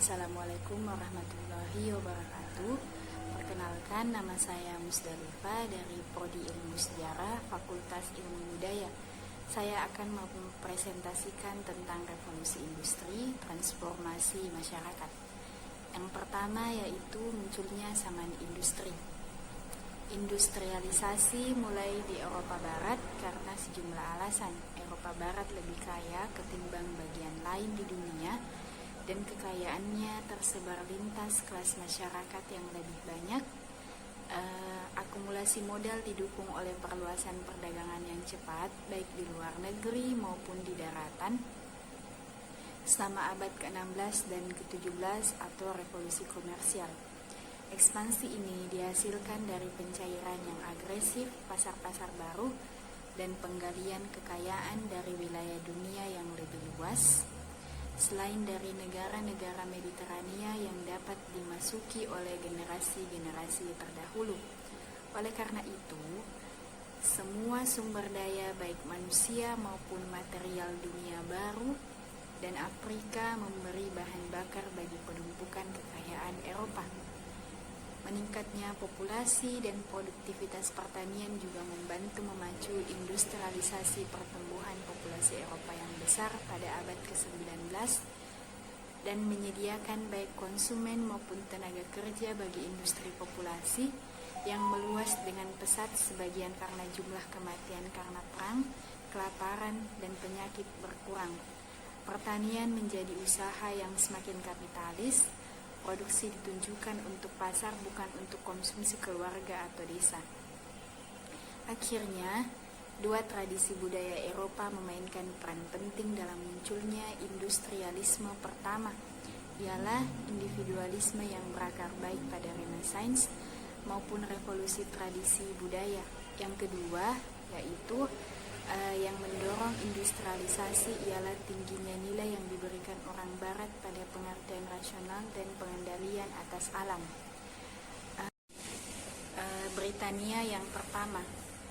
Assalamualaikum warahmatullahi wabarakatuh. Perkenalkan, nama saya Musdalifah dari Prodi Ilmu Sejarah Fakultas Ilmu Budaya. Saya akan mempresentasikan tentang revolusi industri, transformasi masyarakat. Yang pertama yaitu munculnya zaman industri. Industrialisasi mulai di Eropa Barat karena sejumlah alasan. Eropa Barat lebih kaya ketimbang bagian lain di dunia, dan kekayaannya tersebar lintas kelas masyarakat yang lebih banyak. Akumulasi modal didukung oleh perluasan perdagangan yang cepat, baik di luar negeri maupun di daratan, selama abad ke-16 dan ke-17 atau revolusi komersial. Ekspansi ini dihasilkan dari pencairan yang agresif pasar-pasar baru dan penggalian kekayaan dari wilayah dunia yang lebih luas, selain dari negara-negara Mediterania yang dapat dimasuki oleh generasi-generasi terdahulu. Oleh karena itu, semua sumber daya baik manusia maupun material dunia baru dan Afrika memberi bahan bakar bagi penumpukan kekayaan Eropa. Meningkatnya populasi dan produktivitas pertanian juga membantu memacu industrialisasi pertumbuhan populasi Eropa yang besar pada abad ke-19 dan menyediakan baik konsumen maupun tenaga kerja bagi industri populasi yang meluas dengan pesat, sebagian karena jumlah kematian karena perang, kelaparan, dan penyakit berkurang. Pertanian menjadi usaha yang semakin kapitalis. Produksi ditunjukkan untuk pasar, bukan untuk konsumsi keluarga atau desa. Akhirnya, dua tradisi budaya Eropa memainkan peran penting dalam munculnya industrialisme. Pertama, ialah individualisme yang berakar baik pada Renaissance maupun revolusi tradisi budaya. Yang kedua, yaitu yang mendorong industrialisasi ialah tingginya nilai yang diberikan orang Barat pada pengertian rasional dan pengendalian atas alam. Britania yang pertama.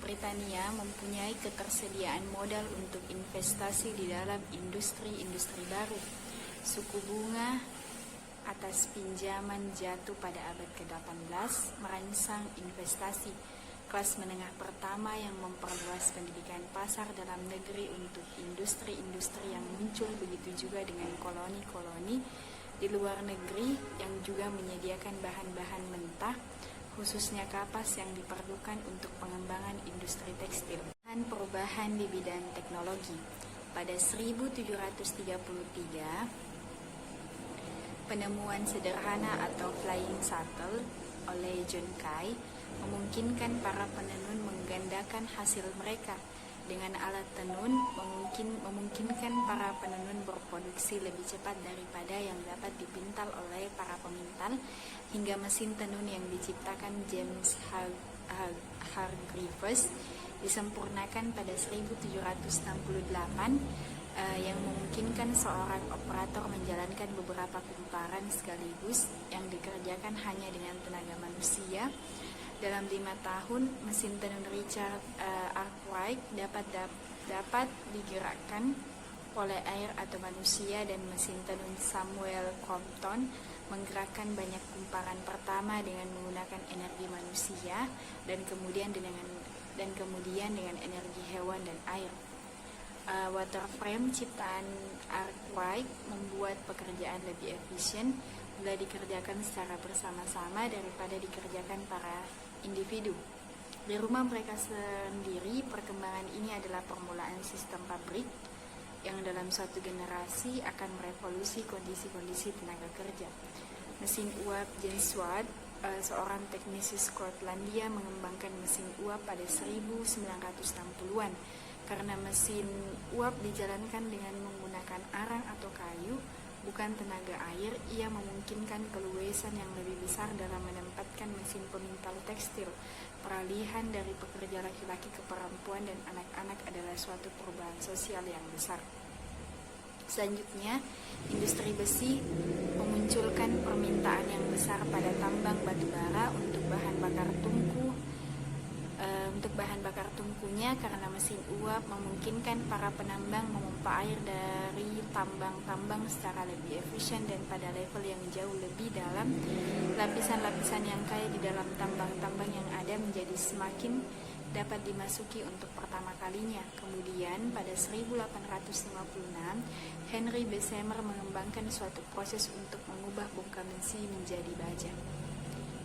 Britania mempunyai ketersediaan modal untuk investasi di dalam industri-industri baru. Suku bunga atas pinjaman jatuh pada abad ke-18 merangsang investasi. Kelas menengah pertama yang memperluas pendidikan pasar dalam negeri untuk industri-industri yang muncul, begitu juga dengan koloni-koloni di luar negeri yang juga menyediakan bahan-bahan mentah, khususnya kapas yang diperlukan untuk pengembangan industri tekstil. Perubahan di bidang teknologi. Pada 1733, penemuan sederhana atau flying shuttle oleh John Kay memungkinkan para penenun menggandakan hasil mereka. Dengan alat tenun memungkinkan para penenun berproduksi lebih cepat daripada yang dapat dipintal oleh para pemintal, hingga mesin tenun yang diciptakan James Hargreaves disempurnakan pada 1768 yang memungkinkan seorang operator menjalankan beberapa kumparan sekaligus yang dikerjakan hanya dengan tenaga manusia. Dalam 5 tahun, mesin tenun Richard Arkwright dapat digerakkan oleh air atau manusia, dan mesin tenun Samuel Crompton menggerakkan banyak kumparan pertama dengan menggunakan energi manusia dan kemudian dengan energi hewan dan air. Waterframe ciptaan Arkwright membuat pekerjaan lebih efisien bila dikerjakan secara bersama-sama daripada dikerjakan para individu. Di rumah mereka sendiri, perkembangan ini adalah permulaan sistem pabrik yang dalam suatu generasi akan merevolusi kondisi-kondisi tenaga kerja. Mesin uap James Watt, seorang teknisi Skotlandia, mengembangkan mesin uap pada 1960-an. Karena mesin uap dijalankan dengan menggunakan arang atau kayu, bukan tenaga air, ia memungkinkan keluasan yang lebih besar dalam menempatkan mesin pemintal tekstil. Peralihan dari pekerja laki-laki ke perempuan dan anak-anak adalah suatu perubahan sosial yang besar. Selanjutnya, industri besi memunculkan permintaan yang besar pada tambang batu bara untuk bahan bakar tungku. Untuk bahan bakar tungkunya, karena mesin uap memungkinkan para penambang memompa air dari tambang-tambang secara lebih efisien dan pada level yang jauh lebih dalam, lapisan-lapisan yang kaya di dalam tambang-tambang yang ada menjadi semakin dapat dimasuki untuk pertama kalinya. Kemudian pada 1856, Henry Bessemer mengembangkan suatu proses untuk mengubah bongkar besi menjadi baja.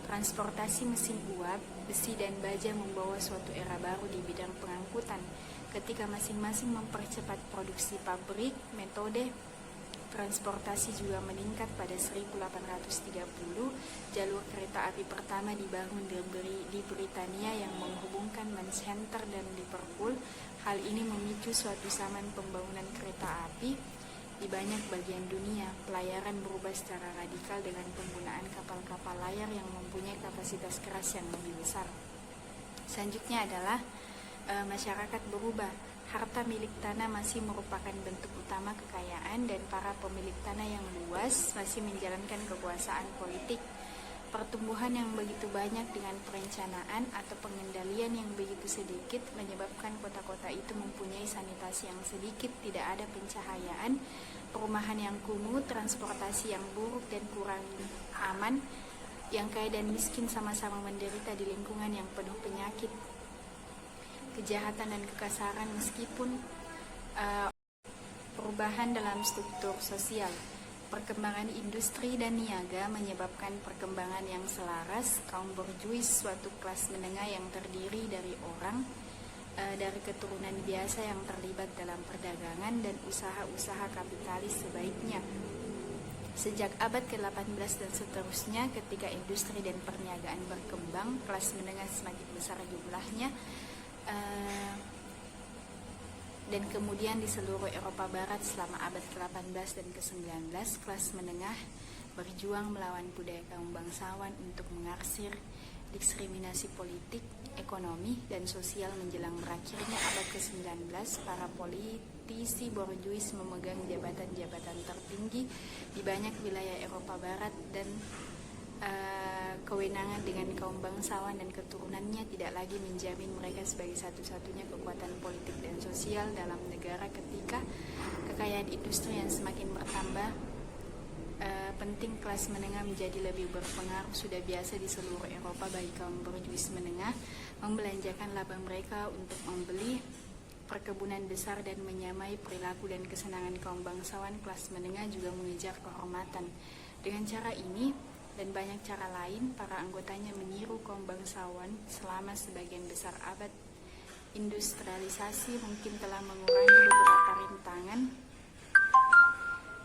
Transportasi mesin uap, besi dan baja membawa suatu era baru di bidang pengangkutan, ketika masing-masing mempercepat produksi pabrik. Metode transportasi juga meningkat. Pada 1830, jalur kereta api pertama dibangun di Britania yang menghubungkan Manchester dan Liverpool. Hal ini memicu suatu zaman pembangunan kereta api di banyak bagian dunia. Pelayaran berubah secara radikal dengan penggunaan kapal-kapal layar yang mempunyai kapasitas keras yang lebih besar. Selanjutnya adalah masyarakat berubah. Harta milik tanah masih merupakan bentuk utama kekayaan dan para pemilik tanah yang luas masih menjalankan kekuasaan politik. Pertumbuhan yang begitu banyak dengan perencanaan atau pengendalian yang begitu sedikit menyebabkan kota-kota itu mempunyai sanitasi yang sedikit, tidak ada pencahayaan, perumahan yang kumuh, transportasi yang buruk dan kurang aman. Yang kaya dan miskin sama-sama menderita di lingkungan yang penuh penyakit, kejahatan dan kekasaran. Meskipun perubahan dalam struktur sosial, perkembangan industri dan niaga menyebabkan perkembangan yang selaras. Kaum borjuis, suatu kelas menengah yang terdiri dari orang dari keturunan biasa yang terlibat dalam perdagangan dan usaha-usaha kapitalis sebaiknya. Sejak abad ke-18 dan seterusnya, ketika industri dan perniagaan berkembang, kelas menengah semakin besar jumlahnya, dan kemudian di seluruh Eropa Barat selama abad ke-18 dan ke-19, kelas menengah berjuang melawan budaya kaum bangsawan untuk mengarsir diskriminasi politik, ekonomi, dan sosial. Menjelang berakhirnya abad ke-19, para politisi borjuis memegang jabatan-jabatan tertinggi di banyak wilayah Eropa Barat, dan kewenangan dengan kaum bangsawan dan keturunannya tidak lagi menjamin mereka sebagai satu-satunya kekuatan politik dan sosial dalam negara. Ketika kekayaan industri yang semakin bertambah, penting kelas menengah menjadi lebih berpengaruh. Sudah biasa di seluruh Eropa bagi kaum borjuis menengah membelanjakan laba mereka untuk membeli perkebunan besar dan menyamai perilaku dan kesenangan kaum bangsawan. Kelas menengah juga mengejar kehormatan. Dengan cara ini dan banyak cara lain, para anggotanya meniru kaum bangsawan. Selama sebagian besar abad, industrialisasi mungkin telah mengurangi beberapa rintangan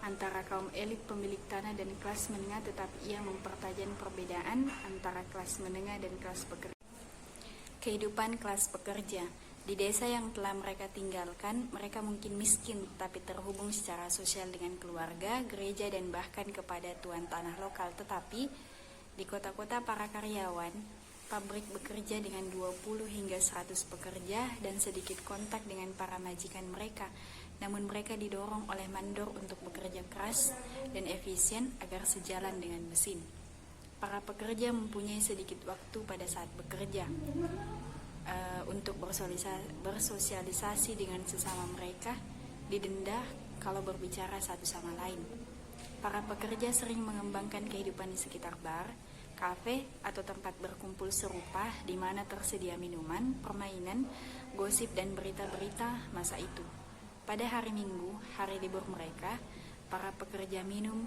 antara kaum elit pemilik tanah dan kelas menengah, tetapi ia mempertajam perbedaan antara kelas menengah dan kelas pekerja. Kehidupan kelas pekerja. Di desa yang telah mereka tinggalkan, mereka mungkin miskin, tapi terhubung secara sosial dengan keluarga, gereja, dan bahkan kepada tuan tanah lokal. Tetapi di kota-kota, para karyawan pabrik bekerja dengan 20 hingga 100 pekerja dan sedikit kontak dengan para majikan mereka. Namun mereka didorong oleh mandor untuk bekerja keras dan efisien agar sejalan dengan mesin. Para pekerja mempunyai sedikit waktu pada saat bekerja untuk bersosialisasi dengan sesama mereka, didenda kalau berbicara satu sama lain. Para pekerja sering mengembangkan kehidupan di sekitar bar, kafe, atau tempat berkumpul serupa di mana tersedia minuman, permainan, gosip, dan berita-berita masa itu. Pada hari Minggu, hari libur mereka, para pekerja minum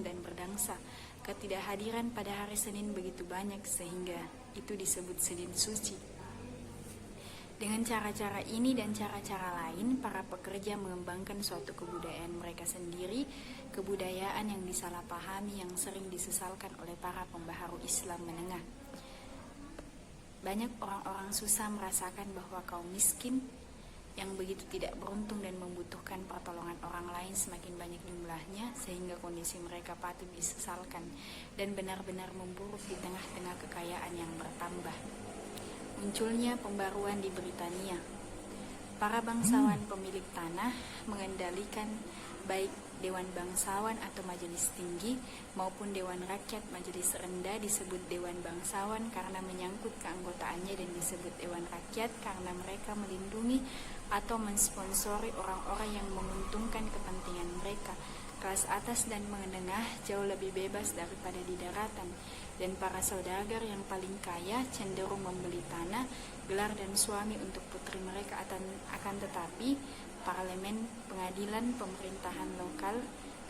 dan berdansa. Ketidakhadiran pada hari Senin begitu banyak sehingga itu disebut Senin Suci. Dengan cara-cara ini dan cara-cara lain, para pekerja mengembangkan suatu kebudayaan mereka sendiri, kebudayaan yang disalahpahami yang sering disesalkan oleh para pembaharu Islam menengah. Banyak orang-orang susah merasakan bahwa kaum miskin yang begitu tidak beruntung dan membutuhkan pertolongan orang lain semakin banyak jumlahnya, sehingga kondisi mereka patut disesalkan dan benar-benar memburuk di tengah-tengah kekayaan yang bertambah. Munculnya pembaruan di Britania. Para bangsawan pemilik tanah mengendalikan baik Dewan Bangsawan atau Majelis Tinggi, maupun Dewan Rakyat Majelis Rendah disebut Dewan Bangsawan karena menyangkut keanggotaannya, dan disebut Dewan Rakyat karena mereka melindungi atau mensponsori orang-orang yang menguntungkan kepentingan mereka. Kelas atas dan menengah jauh lebih bebas daripada di daratan, dan para saudagar yang paling kaya cenderung membeli tanah, gelar dan suami untuk putri mereka. Akan tetapi parlemen, pengadilan, pemerintahan lokal,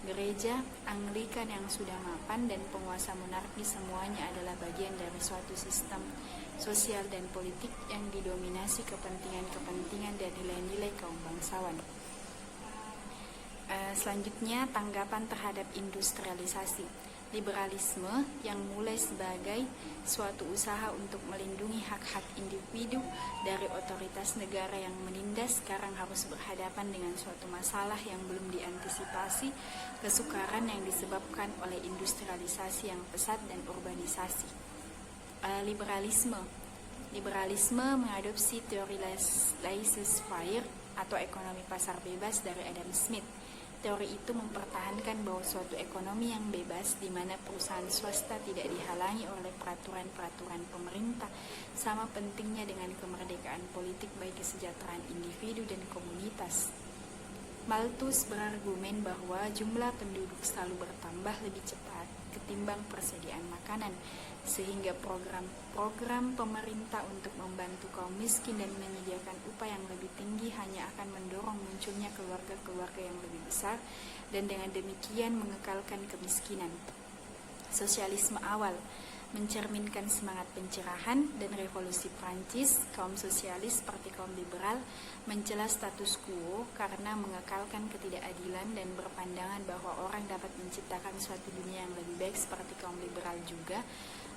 gereja Anglikan yang sudah mapan, dan penguasa monarki semuanya adalah bagian dari suatu sistem sosial dan politik yang didominasi kepentingan-kepentingan dan nilai-nilai kaum bangsawan. Selanjutnya, tanggapan terhadap industrialisasi. Liberalisme yang mulai sebagai suatu usaha untuk melindungi hak-hak individu dari otoritas negara yang menindas, sekarang harus berhadapan dengan suatu masalah yang belum diantisipasi, kesukaran yang disebabkan oleh industrialisasi yang pesat dan urbanisasi. Liberalisme mengadopsi teori laissez-faire atau ekonomi pasar bebas dari Adam Smith. Teori itu mempertahankan bahwa suatu ekonomi yang bebas di mana perusahaan swasta tidak dihalangi oleh peraturan-peraturan pemerintah sama pentingnya dengan kemerdekaan politik bagi kesejahteraan individu dan komunitas. Malthus berargumen bahwa jumlah penduduk selalu bertambah lebih cepat ketimbang persediaan makanan, sehingga program-program pemerintah untuk membantu kaum miskin dan menyediakan upah yang lebih tinggi hanya akan mendorong munculnya keluarga-keluarga yang lebih besar, dan dengan demikian mengekalkan kemiskinan. Sosialisme awal mencerminkan semangat pencerahan dan revolusi Prancis. Kaum sosialis seperti kaum liberal mencela status quo karena mengekalkan ketidakadilan dan berpandangan bahwa orang dapat menciptakan suatu dunia yang lebih baik. Seperti kaum liberal juga,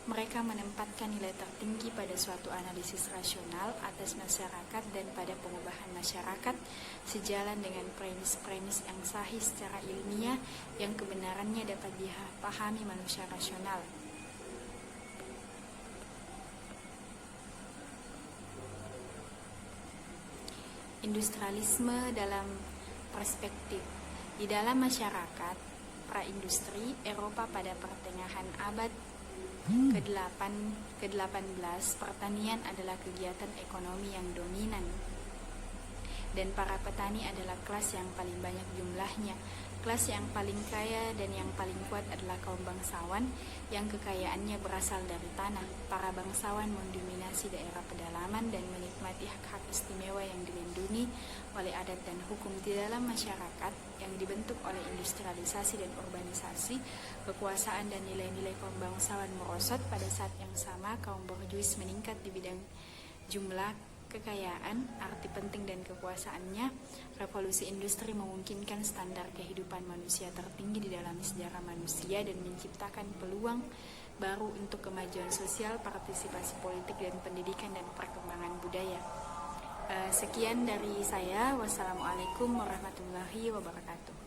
mereka menempatkan nilai tertinggi pada suatu analisis rasional atas masyarakat dan pada pengubahan masyarakat sejalan dengan premis-premis yang sahih secara ilmiah yang kebenarannya dapat dipahami manusia rasional. Industrialisme dalam perspektif. Di dalam masyarakat praindustri Eropa pada pertengahan abad ke-18, pertanian adalah kegiatan ekonomi yang dominan, dan para petani adalah kelas yang paling banyak jumlahnya. Kelas yang paling kaya dan yang paling kuat adalah kaum bangsawan yang kekayaannya berasal dari tanah. Para bangsawan mendominasi daerah pedalaman dan menikmati hak-hak istimewa yang dilindungi oleh adat dan hukum. Di dalam masyarakat yang dibentuk oleh industrialisasi dan urbanisasi, kekuasaan dan nilai-nilai kaum bangsawan merosot. Pada saat yang sama, kaum borjuis meningkat di bidang jumlah kekayaan, arti penting dan kekuasaannya. Revolusi industri memungkinkan standar kehidupan manusia tertinggi di dalam sejarah manusia dan menciptakan peluang baru untuk kemajuan sosial, partisipasi politik dan pendidikan dan perkembangan budaya. Sekian dari saya. Wassalamualaikum warahmatullahi wabarakatuh.